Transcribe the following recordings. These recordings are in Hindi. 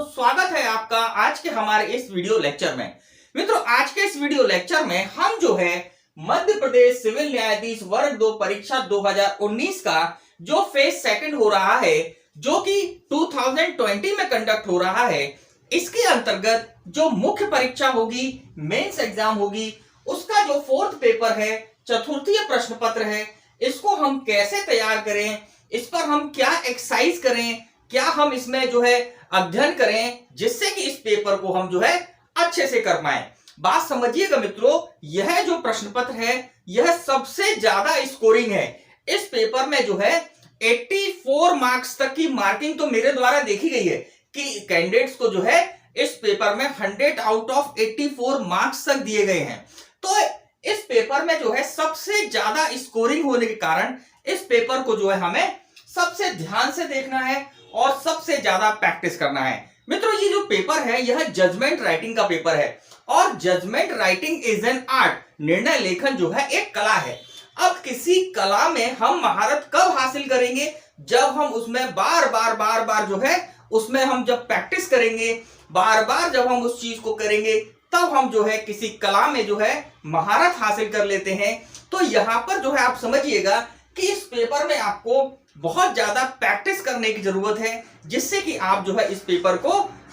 स्वागत है आपका आज के हमारे इस वीडियो लेक्चर में। मित्रों, आज के इस वीडियो लेक्चर में हम जो है मध्य प्रदेश सिविल न्यायाधीश वर्ग 2 परीक्षा 2019 का जो फेज सेकंड हो रहा है, जो कि 2020 में कंडक्ट हो रहा है, इसके अंतर्गत जो मुख्य परीक्षा होगी, मेंस एग्जाम होगी, उसका जो फोर्थ पेपर है, चतुर्थीय प्रश्न पत्र है, इसको हम कैसे तैयार करें, इस पर हम क्या एक्सरसाइज करें, क्या हम इसमें जो है अध्ययन करें, जिससे कि इस पेपर को हम जो है अच्छे से कर पाए। बात समझिएगा मित्रों, यह जो प्रश्न पत्र है यह सबसे ज्यादा स्कोरिंग है। इस पेपर में जो है 84 मार्क्स तक की मार्किंग तो मेरे द्वारा देखी गई है कि कैंडिडेट्स को जो है इस पेपर में 100 आउट ऑफ 84 मार्क्स तक दिए गए हैं। तो इस पेपर में जो है सबसे ज्यादा स्कोरिंग होने के कारण इस पेपर को जो है हमें सबसे ध्यान से देखना है और सबसे ज्यादा प्रैक्टिस करना है। मित्रों, ये जो पेपर है यह जजमेंट राइटिंग का पेपर है और judgement writing is an art. निर्णय लेखन जो है एक कला है। अब किसी कला में हम महारत कब हासिल करेंगे? जब हम उसमें बार बार जो है उसमें हम जब प्रैक्टिस करेंगे, बार बार जब हम उस चीज को करेंगे, तब हम जो है किसी कला में जो है महारत हासिल कर लेते हैं। तो यहां पर जो है आप समझिएगा कि इस पेपर में आपको बहुत ज्यादा प्रैक्टिस करने की जरूरत है, जिससे कि आप जो है इस पेपर को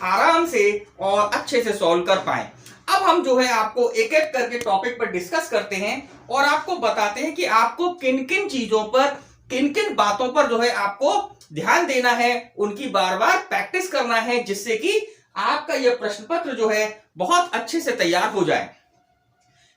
आराम से और अच्छे से सॉल्व कर पाए। अब हम जो है आपको एक एक करके टॉपिक पर डिस्कस करते हैं और आपको बताते हैं कि आपको किन किन चीजों पर, किन किन बातों पर जो है आपको ध्यान देना है, उनकी बार बार प्रैक्टिस करना है, जिससे कि आपका यह प्रश्न पत्र जो है बहुत अच्छे से तैयार हो जाए।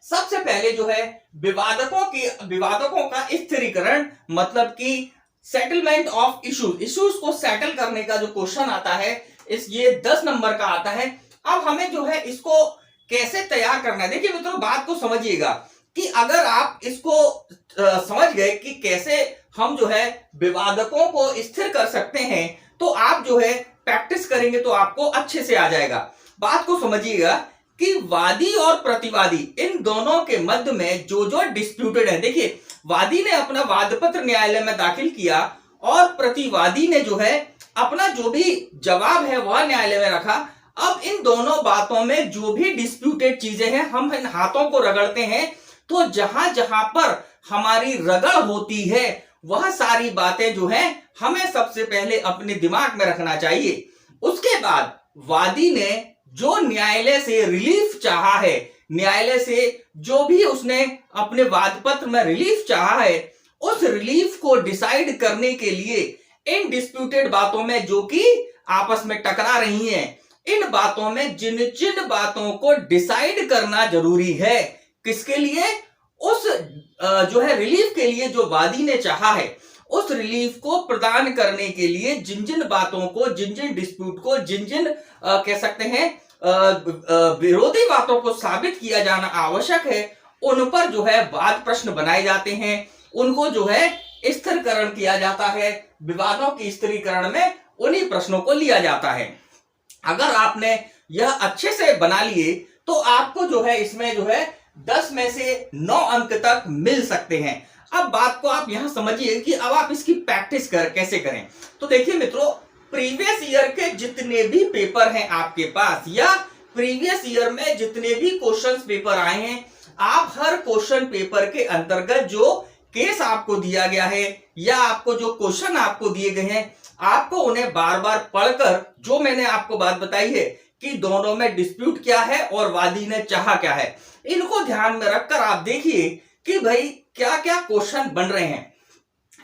सबसे पहले जो है विवादकों का स्थिरीकरण, मतलब कि सेटलमेंट ऑफ इश्यूज को सेटल करने का जो क्वेश्चन आता है, ये 10 नंबर का आता है। अब हमें जो है इसको कैसे तैयार करना है, देखिए मित्रों बात को समझिएगा कि अगर आप इसको समझ गए कि कैसे हम जो है विवादकों को स्थिर कर सकते हैं, तो आप जो है प्रैक्टिस करेंगे तो आपको अच्छे से आ जाएगा। बात को समझिएगा कि वादी और प्रतिवादी इन दोनों के मध्य में जो डिस्प्यूटेड है, देखिए वादी ने अपना वादपत्र न्यायालय में दाखिल किया और प्रतिवादी ने जो है अपना जो भी जवाब है वह न्यायालय में रखा। अब इन दोनों बातों में जो भी डिस्प्यूटेड चीजें हैं, हम इन हाथों को रगड़ते हैं, तो जहां जहां पर हमारी रगड़ होती है वह सारी बातें जो है हमें सबसे पहले अपने दिमाग में रखना चाहिए। उसके बाद वादी ने जो न्यायालय से रिलीफ चाहा है, न्यायालय से जो भी उसने अपने वादपत्र में रिलीफ चाहा है, उस रिलीफ को डिसाइड करने के लिए इन डिस्प्यूटेड बातों में जो कि आपस में टकरा रही हैं, इन बातों में जिन जिन बातों को डिसाइड करना जरूरी है, किसके लिए? उस जो है रिलीफ के लिए जो वादी ने चाहा है, उस रिलीफ को प्रदान करने के लिए जिन जिन बातों को, जिन जिन डिस्प्यूट को, जिन जिन कह सकते हैं विरोधी बातों को साबित किया जाना आवश्यक है, उन पर जो है वाद प्रश्न बनाए जाते हैं, उनको जो है स्थिरीकरण किया जाता है। विवादों की स्थिरीकरण में उन्हीं प्रश्नों को लिया जाता है। अगर आपने यह अच्छे से बना लिए तो आपको जो है इसमें जो है 10 में से 9 अंक तक मिल सकते हैं। अब बात को आप यहां समझिए कि अब आप इसकी प्रैक्टिस कैसे करें। तो देखिए मित्रों, प्रीवियस ईयर के जितने भी पेपर हैं आपके पास, या प्रीवियस ईयर में जितने भी क्वेश्चन पेपर आए हैं, आप हर क्वेश्चन पेपर के अंतर्गत जो केस आपको दिया गया है या आपको जो क्वेश्चन आपको दिए गए हैं, आपको उन्हें बार बार पढ़कर, जो मैंने आपको बात बताई है कि दोनों में डिस्प्यूट क्या है और वादी ने चाहा क्या है, इनको ध्यान में रखकर आप देखिए कि भाई क्या क्या क्वेश्चन बन रहे हैं।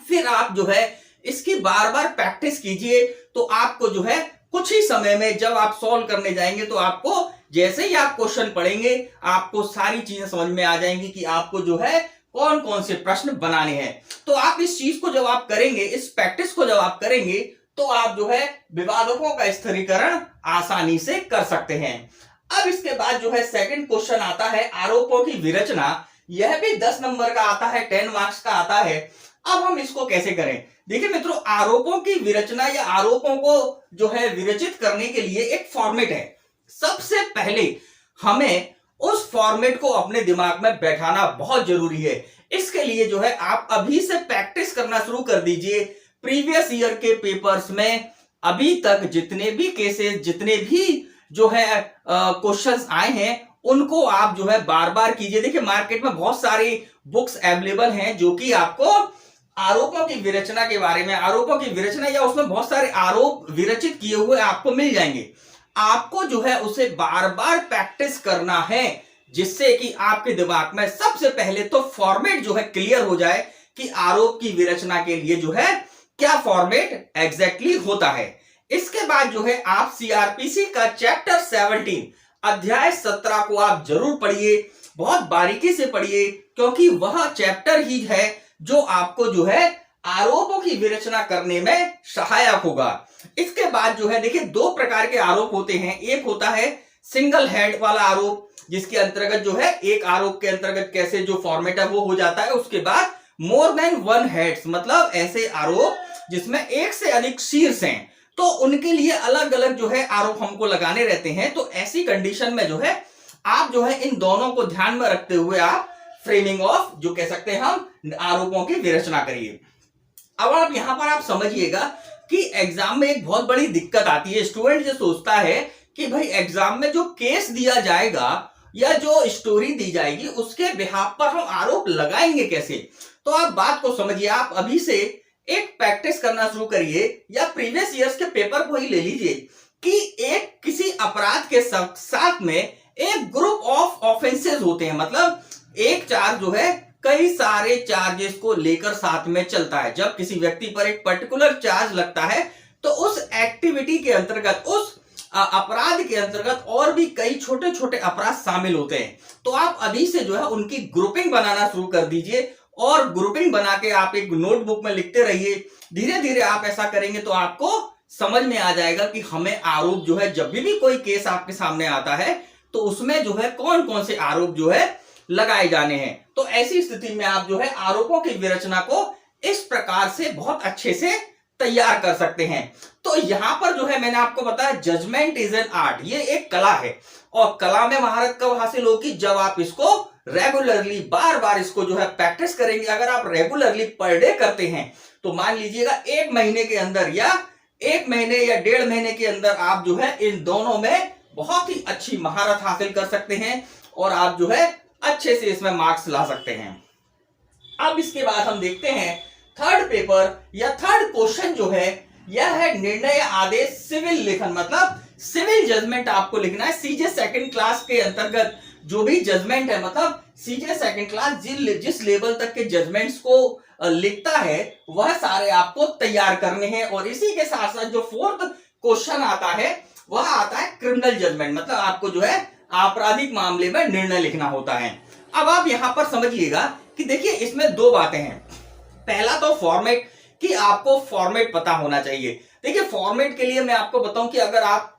फिर आप जो है इसकी बार बार प्रैक्टिस कीजिए, तो आपको जो है कुछ ही समय में जब आप सॉल्व करने जाएंगे, तो आपको जैसे ही आप क्वेश्चन पढ़ेंगे आपको सारी चीजें समझ में आ जाएंगी कि आपको जो है कौन कौन से प्रश्न बनाने हैं। तो आप इस चीज को जब आप करेंगे, इस प्रैक्टिस को जब आप करेंगे, तो आप जो है विवादकों का स्थिरीकरण आसानी से कर सकते हैं। अब इसके बाद जो है सेकंड क्वेश्चन आता है आरोपों की विरचना। यह भी 10 नंबर का आता है, 10 मार्क्स का आता है। अब हम इसको कैसे करें? देखिए मित्रों, आरोपों की विरचना या आरोपों को जो है विरचित करने के लिए एक फॉर्मेट है। सबसे पहले हमें उस फॉर्मेट को अपने दिमाग में बैठाना बहुत जरूरी है। इसके लिए जो है आप अभी से प्रैक्टिस करना शुरू कर दीजिए। प्रीवियस ईयर के पेपर्स में अभी तक जितने भी केसेस, जितने भी जो है क्वेश्चंस आए हैं, उनको आप जो है बार बार कीजिए। देखिए मार्केट में बहुत सारी बुक्स अवेलेबल हैं जो कि आपको आरोपों की विरचना के बारे में, आरोपों की विरचना या उसमें बहुत सारे आरोप विरचित किए हुए आपको मिल जाएंगे। आपको जो है उसे बार बार प्रैक्टिस करना है, जिससे कि आपके दिमाग में सबसे पहले तो फॉर्मेट जो है क्लियर हो जाए कि आरोप की विरचना के लिए जो है क्या फॉर्मेट एग्जैक्टली होता है। इसके बाद जो है आप सीआरपीसी का चैप्टर 17 अध्याय 17 को आप जरूर पढ़िए, बहुत बारीकी से पढ़िए, क्योंकि वह चैप्टर ही है जो आपको जो है आरोपों की विरचना करने में सहायक होगा। इसके बाद जो है देखिए दो प्रकार के आरोप होते हैं। एक होता है सिंगल हेड वाला आरोप, जिसके अंतर्गत जो है एक आरोप के अंतर्गत कैसे जो फॉर्मेट है वो हो जाता है। उसके बाद मोर देन वन हेड्स, मतलब ऐसे आरोप जिसमें एक से अधिक शीर्ष हैं, तो उनके लिए अलग अलग जो है आरोप हमको लगाने रहते हैं। तो ऐसी कंडीशन में जो है आप जो है इन दोनों को ध्यान में रखते हुए आप फ्रेमिंग ऑफ जो कह सकते हैं हम आरोपों की विरचना करिए। अब आप यहां पर आप समझिएगा कि एग्जाम में एक बहुत बड़ी दिक्कत आती है। स्टूडेंट जो सोचता है कि भाई एग्जाम में जो केस दिया जाएगा या जो स्टोरी दी जाएगी उसके बिहाफ पर हम आरोप लगाएंगे कैसे। तो आप बात को समझिए, आप अभी से एक प्रैक्टिस करना शुरू करिए या प्रीवियस ईयर्स के पेपर को ही ले लीजिए कि एक किसी अपराध के साथ में एक ग्रुप ऑफ ऑफेंसेस होते हैं, मतलब एक चार्ज जो है कई सारे चार्जेस को लेकर साथ में चलता है। जब किसी व्यक्ति पर एक पर्टिकुलर चार्ज लगता है तो उस एक्टिविटी के अंतर्गत, उस अपराध के अंतर्गत और भी कई छोटे छोटे अपराध शामिल होते हैं। तो आप अभी से जो है उनकी ग्रुपिंग बनाना शुरू कर दीजिए और ग्रुपिंग बना के आप एक नोटबुक में लिखते रहिए। धीरे धीरे आप ऐसा करेंगे तो आपको समझ में आ जाएगा कि हमें आरोप जो है जब भी कोई केस आपके सामने आता है तो उसमें जो है कौन कौन से आरोप जो है लगाए जाने हैं। तो ऐसी स्थिति में आप जो है आरोपों की विरचना को इस प्रकार से बहुत अच्छे से तैयार कर सकते हैं। तो यहां पर जो है मैंने आपको बताया जजमेंट इज एन आर्ट, ये एक कला है और कला में महारत कब हासिल होगी, जब आप इसको रेगुलरली बार बार इसको जो है प्रैक्टिस करेंगे। अगर आप रेगुलरली पर डे करते हैं तो मान लीजिएगा एक महीने के अंदर या एक महीने या 1.5 महीने के अंदर आप जो है इन दोनों में बहुत ही अच्छी महारत हासिल कर सकते हैं और आप जो है अच्छे से इसमें मार्क्स ला सकते हैं। अब इसके बाद हम देखते हैं थर्ड पेपर या थर्ड क्वेश्चन जो है यह है निर्णय आदेश सिविल लेखन, मतलब सिविल जजमेंट आपको लिखना है। सीजे सेकंड क्लास के अंतर्गत जो भी जजमेंट है, मतलब सीजे सेकंड क्लास जिस लेवल तक के जजमेंट्स को लिखता है वह सारे आपको तैयार करने हैं। और इसी के साथ साथ जो फोर्थ क्वेश्चन आता है वह आता है क्रिमिनल जजमेंट, मतलब आपको जो है आपराधिक मामले में निर्णय लिखना होता है। अब आप यहां पर समझिएगा कि देखिए इसमें दो बातें हैं। पहला तो फॉर्मेट, कि आपको फॉर्मेट पता होना चाहिए। देखिए फॉर्मेट के लिए मैं आपको बताऊं कि अगर आप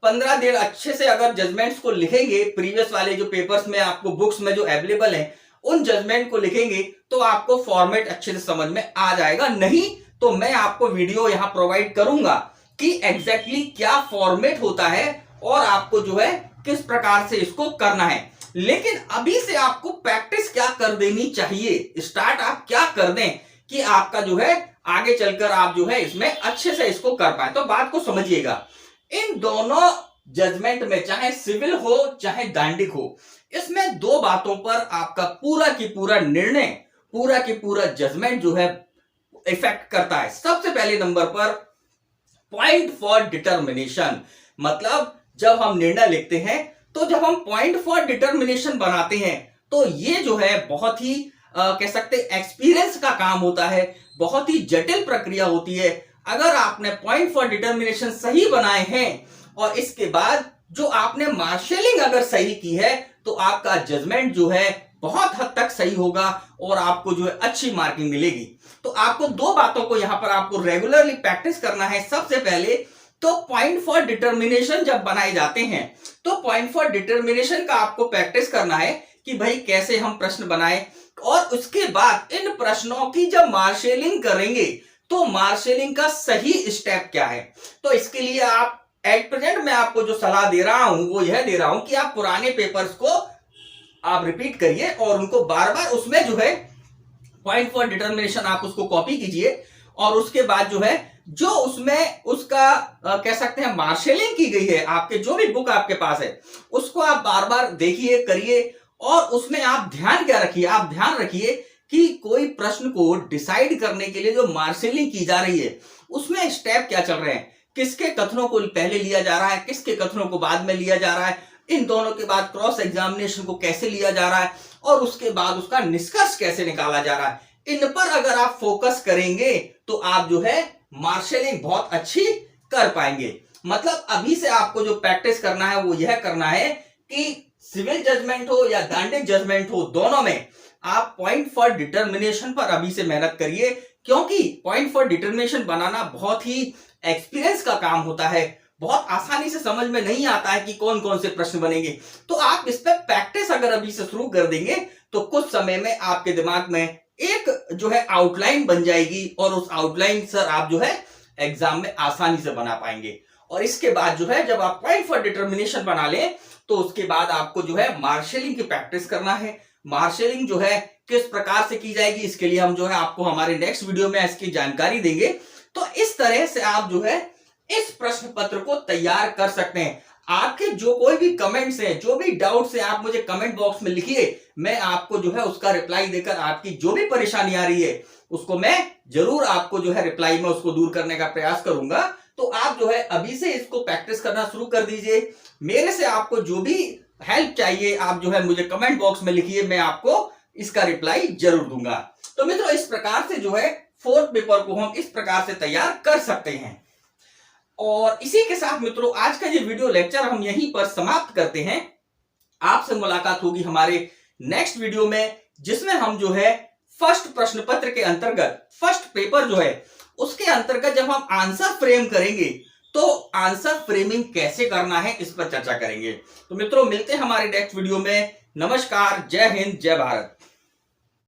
15 दिन अच्छे से अगर जजमेंट्स को लिखेंगे, प्रीवियस वाले जो पेपर्स में आपको बुक्स में जो अवेलेबल है उन जजमेंट को लिखेंगे तो आपको फॉर्मेट अच्छे से समझ में आ जाएगा। नहीं तो मैं आपको वीडियो यहां प्रोवाइड करूंगा कि एग्जैक्टली क्या फॉर्मेट होता है और आपको जो है किस प्रकार से इसको करना है। लेकिन अभी से आपको प्रैक्टिस क्या कर देनी चाहिए, स्टार्ट आप क्या कर दें कि आपका जो है आगे चलकर आप जो है इसमें अच्छे से इसको कर पाए। तो बात को समझिएगा, इन दोनों जजमेंट में चाहे सिविल हो चाहे दांडिक हो, इसमें दो बातों पर आपका पूरा की पूरा निर्णय, पूरा की पूरा जजमेंट जो है इफेक्ट करता है। सबसे पहले नंबर पर पॉइंट फॉर डिटर्मिनेशन, मतलब जब हम निर्णय लिखते हैं तो जब हम पॉइंट फॉर डिटर्मिनेशन बनाते हैं तो ये जो है बहुत ही कह सकते एक्सपीरियंस का काम होता है, बहुत ही जटिल प्रक्रिया होती है। अगर आपने पॉइंट फॉर डिटर्मिनेशन सही बनाए हैं और इसके बाद जो आपने मार्शलिंग अगर सही की है तो आपका जजमेंट जो है बहुत हद तक सही होगा और आपको जो है अच्छी मार्किंग मिलेगी। तो आपको दो बातों को यहां पर आपको रेगुलरली प्रैक्टिस करना है। सबसे पहले तो पॉइंट फॉर डिटर्मिनेशन जब बनाए जाते हैं तो पॉइंट फॉर डिटर्मिनेशन का आपको प्रैक्टिस करना है कि भाई कैसे हम प्रश्न बनाएं, और उसके बाद इन प्रश्नों की जब मार्शलिंग करेंगे तो मार्शलिंग का सही स्टेप क्या है। तो इसके लिए आप एट प्रेजेंट मैं आपको जो सलाह दे रहा हूं वो यह दे रहा हूं कि आप पुराने पेपर्स को आप रिपीट करिए और उनको बार बार उसमें जो है पॉइंट फॉर डिटर्मिनेशन आप उसको कॉपी कीजिए और उसके बाद जो है जो उसमें उसका कह सकते हैं मार्शलिंग की गई है, आपके जो भी बुक आपके पास है उसको आप बार बार देखिए, करिए। और उसमें आप ध्यान क्या रखिए, आप ध्यान रखिए कि कोई प्रश्न को डिसाइड करने के लिए जो मार्शलिंग की जा रही है उसमें स्टेप क्या चल रहे हैं, किसके कथनों को पहले लिया जा रहा है, किसके कथनों को बाद में लिया जा रहा है, इन दोनों के बाद क्रॉस एग्जामिनेशन को कैसे लिया जा रहा है, और उसके बाद उसका निष्कर्ष कैसे निकाला जा रहा है। इन पर अगर आप फोकस करेंगे तो आप जो है मार्शलिंग बहुत अच्छी कर पाएंगे। मतलब अभी से आपको जो प्रैक्टिस करना है वो यह करना है कि सिविल जजमेंट हो या दांडिक जजमेंट हो, दोनों में आप पॉइंट फॉर डिटर्मिनेशन पर अभी से मेहनत करिए, क्योंकि पॉइंट फॉर डिटर्मिनेशन बनाना बहुत ही एक्सपीरियंस का काम होता है। बहुत आसानी से समझ में नहीं आता है कि कौन कौन से प्रश्न बनेंगे। तो आप इस पर प्रैक्टिस अगर अभी से शुरू कर देंगे तो कुछ समय में आपके दिमाग में एक जो है आउटलाइन बन जाएगी, और उस आउटलाइन सर आप जो है एग्जाम में आसानी से बना पाएंगे। और इसके बाद जो है जब आप पॉइंट फॉर डिटर्मिनेशन बना लें तो उसके बाद आपको जो है मार्शलिंग की प्रैक्टिस करना है। मार्शलिंग जो है किस प्रकार से की जाएगी, इसके लिए हम जो है आपको हमारे नेक्स्ट वीडियो में इसकी जानकारी देंगे। तो इस तरह से आप जो है इस प्रश्न पत्र को तैयार कर सकते हैं। आपके जो कोई भी कमेंट्स हैं, जो भी डाउट्स हैं, आप मुझे कमेंट बॉक्स में लिखिए, मैं आपको जो है उसका रिप्लाई देकर आपकी जो भी परेशानी आ रही है उसको मैं जरूर आपको जो है रिप्लाई में उसको दूर करने का प्रयास करूंगा। तो आप जो है अभी से इसको प्रैक्टिस करना शुरू कर दीजिए। मेरे से आपको जो भी हेल्प चाहिए आप जो है मुझे कमेंट बॉक्स में लिखिए, मैं आपको इसका रिप्लाई जरूर दूंगा। तो मित्रों इस प्रकार से जो है फोर्थ पेपर को हम इस प्रकार से तैयार कर सकते हैं। और इसी के साथ मित्रों आज का ये वीडियो लेक्चर हम यहीं पर समाप्त करते हैं। आपसे मुलाकात होगी हमारे नेक्स्ट वीडियो में, जिसमें हम जो है फर्स्ट प्रश्न पत्र के अंतर्गत, फर्स्ट पेपर जो है उसके अंतर्गत जब हम आंसर फ्रेम करेंगे तो आंसर फ्रेमिंग कैसे करना है इस पर चर्चा करेंगे। तो मित्रों मिलते हैं हमारे नेक्स्ट वीडियो में। नमस्कार, जय हिंद, जय भारत।